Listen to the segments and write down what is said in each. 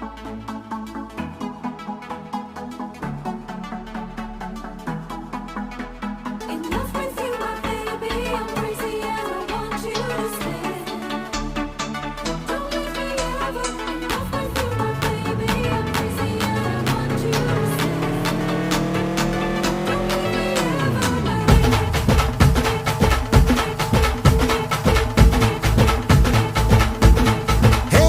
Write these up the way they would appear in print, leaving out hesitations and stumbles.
In love with you, my baby, I'm crazy and I want you to stay. Don't leave me ever. In love with you, my baby, I'm crazy and I want you to stay. Don't leave me ever, baby. हे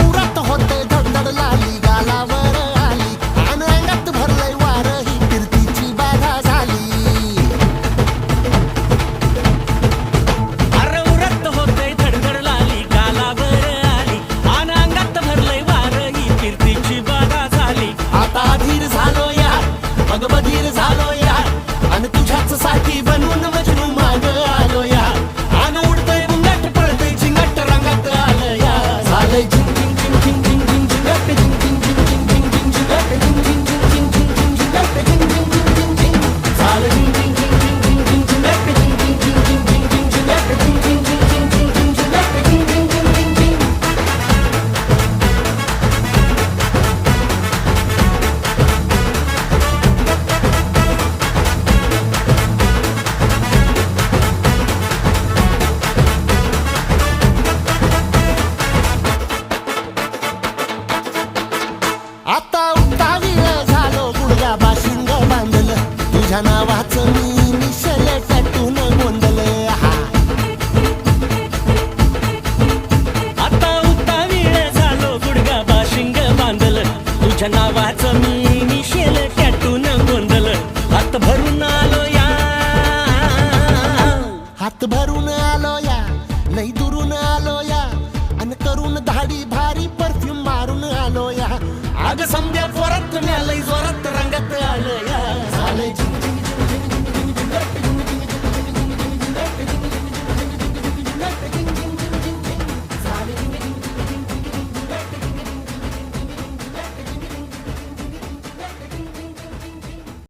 उरात होते धडधड लाली गालावर आली आणि अंगात भरलंय वार ही फिरतीची बाधा झाली. अरे उरत होते धडधड लाली गालावर आली आणि अंगात भरलंय वार ही कीर्तीची बाधा झाली. आता अधीर झालो यार मग बधीर झालो यार आणि तुझ्याच साठी बनवून मजनू माग आलो यार आणि उडतय बुंगाट पळतय झिंगाट रंगात आलं यार. झालंय झिंग झिंग झिंग झिंग झिंग झिंग झिंगाट झिंग झिंग झिंग झिंग झिंग झिंग झिंगाट झिंग झिंग झिंग झिंग झिंग झिंग झिंगाट झिंग झिंग झिंग झिंग झिंग. झालं झिंग झिंग झिंग झिंग झिंग झिंग झिंगाट झिंग झिंग झिंग झिंग झिंग झिंग झिंगाट झिंग झिंग झिंग झिंग झिंग झिंग झिंगाट झिंग झिंग झिंग झिंग झिंग. आता उतावीळ झालो गुडघा बाशिंग बांधलं तुझ्या नावाचं मी निशल टॅटून गोंधलं. हा आता उतावीळ झालो गुडगा बाशिंग बांधलं तुझ्या नावाचं मी मिशेल टॅटून गोंधलं. हात भरून आलो या हात भरून आलो या लई दुरून आलो या आणि करून धाडी भारी परफ्यूम मारून आलो या. अग समद्या परत न्यालय जोरात